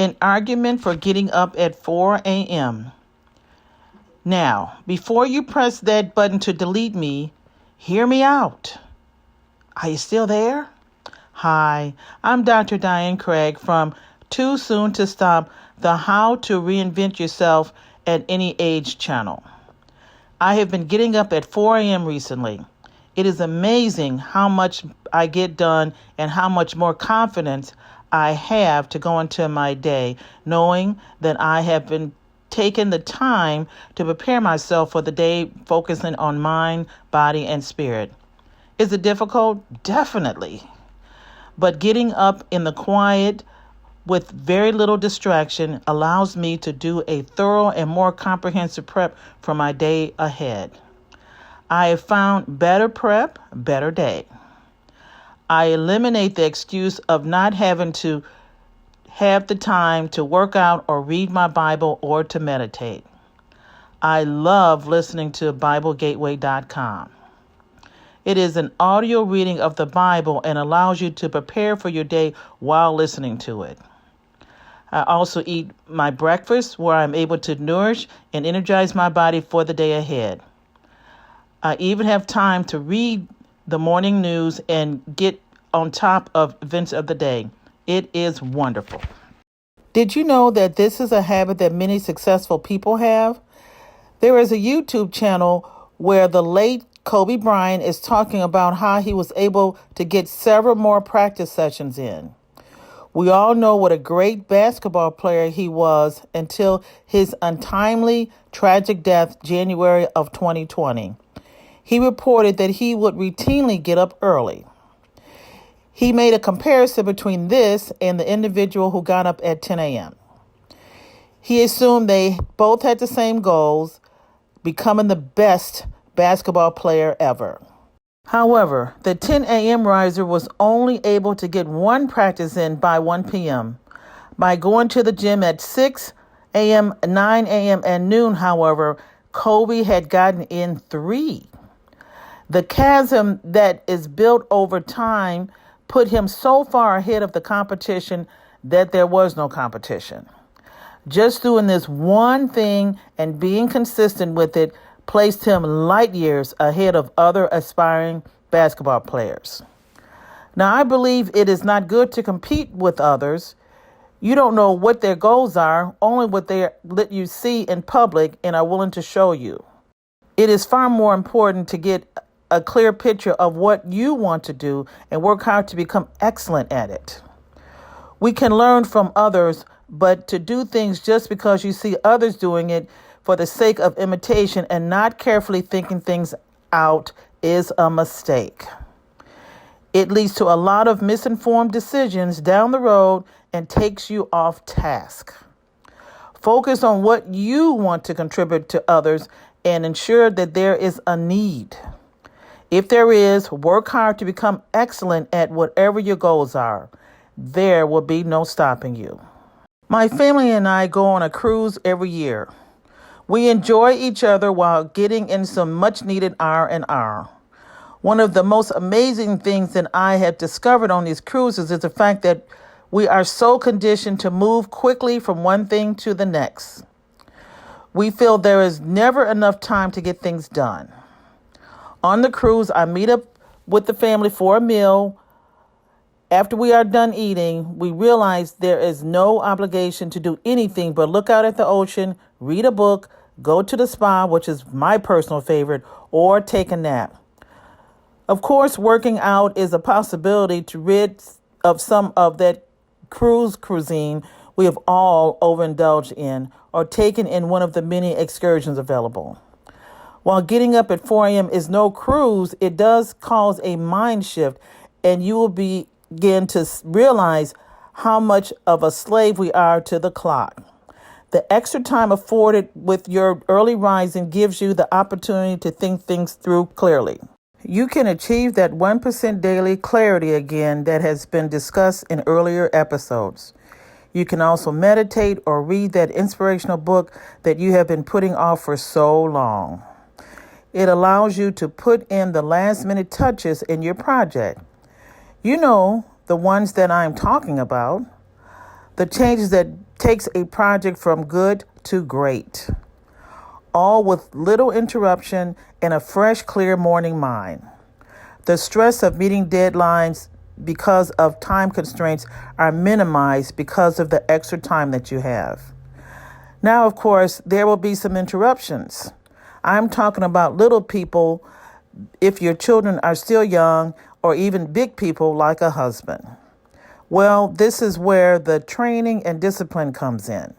An argument for getting up at 4 a.m. Now, before you press that button to delete me, hear me out. Are you still there? Hi, I'm Dr. Diane Craig from Too Soon to Stop, the How to Reinvent Yourself at Any Age channel. I have been getting up at 4 a.m. recently. It is amazing how much I get done and how much more confidence I have to go into my day, knowing that I have been taking the time to prepare myself for the day, focusing on mind, body, and spirit. Is it difficult? Definitely. But getting up in the quiet with very little distraction allows me to do a thorough and more comprehensive prep for my day ahead. I have found better prep, better day. I eliminate the excuse of not having to have the time to work out or read my Bible or to meditate. I love listening to BibleGateway.com. It is an audio reading of the Bible and allows you to prepare for your day while listening to it. I also eat my breakfast where I'm able to nourish and energize my body for the day ahead. I even have time to read the morning news and get on top of events of the day. It is wonderful. Did you know that this is a habit that many successful people have? There is a YouTube channel where the late Kobe Bryant is talking about how he was able to get several more practice sessions in. We all know what a great basketball player he was until his untimely, tragic death January of 2020. He reported that he would routinely get up early. He made a comparison between this and the individual who got up at 10 a.m. He assumed they both had the same goals, becoming the best basketball player ever. However, the 10 a.m. riser was only able to get one practice in by 1 p.m. By going to the gym at 6 a.m., 9 a.m., and noon, however, Kobe had gotten in 3. The chasm that is built over time put him so far ahead of the competition that there was no competition. Just doing this one thing and being consistent with it placed him light years ahead of other aspiring basketball players. Now, I believe it is not good to compete with others. You don't know what their goals are, only what they let you see in public and are willing to show you. It is far more important to get a clear picture of what you want to do and work hard to become excellent at it. We can learn from others, but to do things just because you see others doing it for the sake of imitation and not carefully thinking things out is a mistake. It leads to a lot of misinformed decisions down the road and takes you off task. Focus on what you want to contribute to others and ensure that there is a need. If there is, work hard to become excellent at whatever your goals are. There will be no stopping you. My family and I go on a cruise every year. We enjoy each other while getting in some much-needed R&R. One of the most amazing things that I have discovered on these cruises is the fact that we are so conditioned to move quickly from one thing to the next. We feel there is never enough time to get things done. On the cruise, I meet up with the family for a meal. After we are done eating, we realize there is no obligation to do anything but look out at the ocean, read a book, go to the spa, which is my personal favorite, or take a nap. Of course, working out is a possibility to rid of some of that cuisine we have all overindulged in or taken in one of the many excursions available. While getting up at 4 a.m. is no cruise, it does cause a mind shift, and you will begin to realize how much of a slave we are to the clock. The extra time afforded with your early rising gives you the opportunity to think things through clearly. You can achieve that 1% daily clarity again that has been discussed in earlier episodes. You can also meditate or read that inspirational book that you have been putting off for so long. It allows you to put in the last minute touches in your project. You know, the ones that I'm talking about. The changes that takes a project from good to great, all with little interruption and a fresh, clear morning mind. The stress of meeting deadlines because of time constraints are minimized because of the extra time that you have. Now, of course, there will be some interruptions. I'm talking about little people if your children are still young, or even big people like a husband. Well, this is where the training and discipline comes in.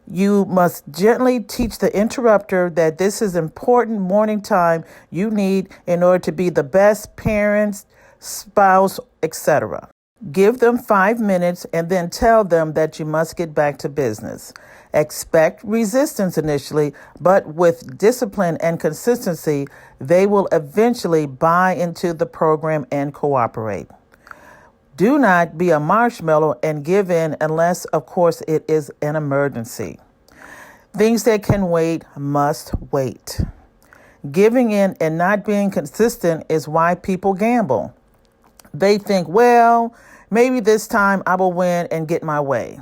You must gently teach the interrupter that this is important morning time you need in order to be the best parents, spouse, etc. Give them 5 minutes and then tell them that you must get back to business. Expect resistance initially, but with discipline and consistency, they will eventually buy into the program and cooperate. Do not be a marshmallow and give in unless, of course, it is an emergency. Things that can wait must wait. Giving in and not being consistent is why people gamble. They think, well, maybe this time I will win and get my way.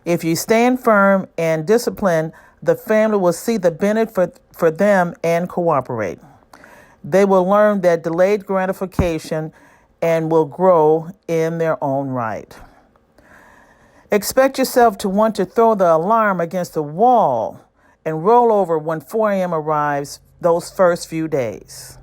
If you stand firm and disciplined, the family will see the benefit for them and cooperate. They will learn that delayed gratification and will grow in their own right. Expect yourself to want to throw the alarm against the wall and roll over when 4 a.m. arrives those first few days.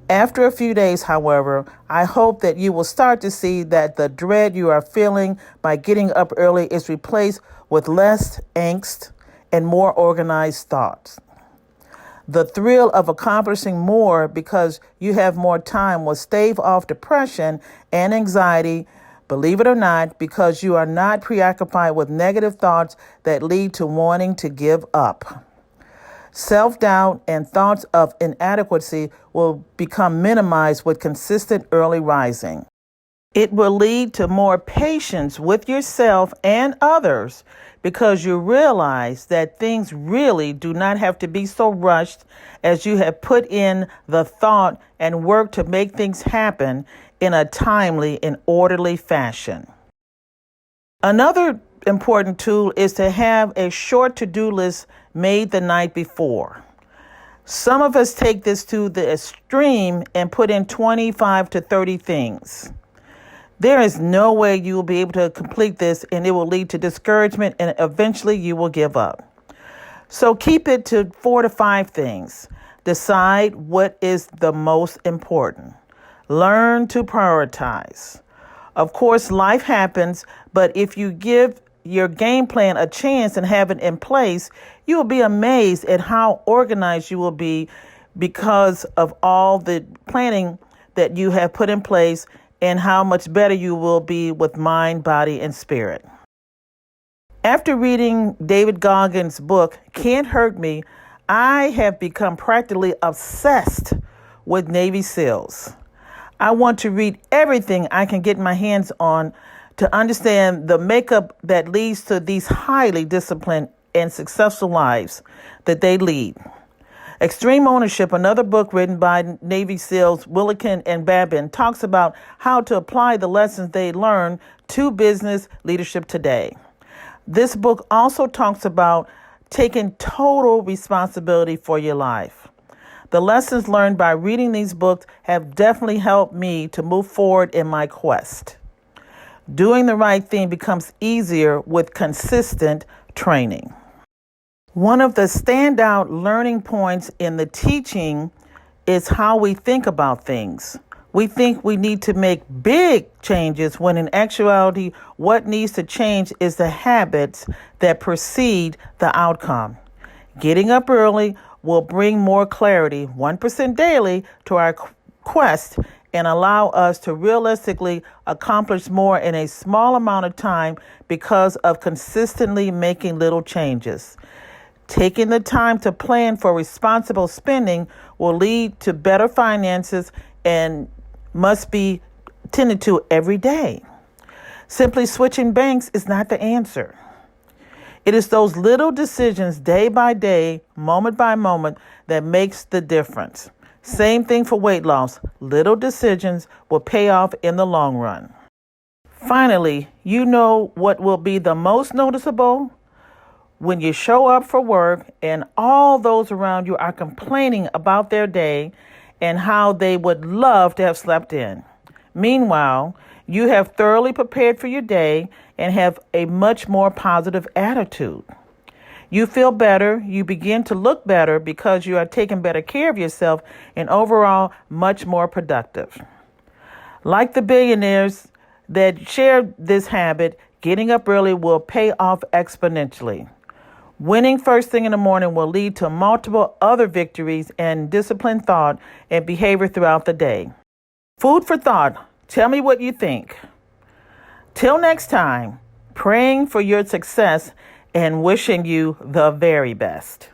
After a few days, however, I hope that you will start to see that the dread you are feeling by getting up early is replaced with less angst and more organized thoughts. The thrill of accomplishing more because you have more time will stave off depression and anxiety, believe it or not, because you are not preoccupied with negative thoughts that lead to wanting to give up. Self-doubt and thoughts of inadequacy will become minimized with consistent early rising. It will lead to more patience with yourself and others because you realize that things really do not have to be so rushed as you have put in the thought and work to make things happen in a timely and orderly fashion. Another important tool is to have a short to-do list made the night before. Some of us take this to the extreme and put in 25 to 30 things. There is no way you will be able to complete this, and it will lead to discouragement, and eventually you will give up. So keep it to 4 to 5 things. Decide what is the most important. Learn to prioritize. Of course, life happens, but if you give your game plan a chance and have it in place, you will be amazed at how organized you will be because of all the planning that you have put in place and how much better you will be with mind, body, and spirit. After reading David Goggins' book, Can't Hurt Me, I have become practically obsessed with Navy SEALs. I want to read everything I can get my hands on to understand the makeup that leads to these highly disciplined and successful lives that they lead. Extreme Ownership, another book written by Navy SEALs Willikin and Babin, talks about how to apply the lessons they learned to business leadership today. This book also talks about taking total responsibility for your life. The lessons learned by reading these books have definitely helped me to move forward in my quest. Doing the right thing becomes easier with consistent training. One of the standout learning points in the teaching is how we think about things. We think we need to make big changes when in actuality, what needs to change is the habits that precede the outcome. Getting up early will bring more clarity, 1% daily, to our quest and allow us to realistically accomplish more in a small amount of time because of consistently making little changes. Taking the time to plan for responsible spending will lead to better finances and must be tended to every day. Simply switching banks is not the answer. It is those little decisions day by day, moment by moment, that makes the difference. Same thing for weight loss. Little decisions will pay off in the long run. Finally, you know what will be the most noticeable? When you show up for work and all those around you are complaining about their day and how they would love to have slept in. Meanwhile, you have thoroughly prepared for your day and have a much more positive attitude. You feel better, you begin to look better because you are taking better care of yourself and overall much more productive. Like the billionaires that share this habit, getting up early will pay off exponentially. Winning first thing in the morning will lead to multiple other victories and disciplined thought and behavior throughout the day. Food for thought. Tell me what you think. Till next time, praying for your success and wishing you the very best.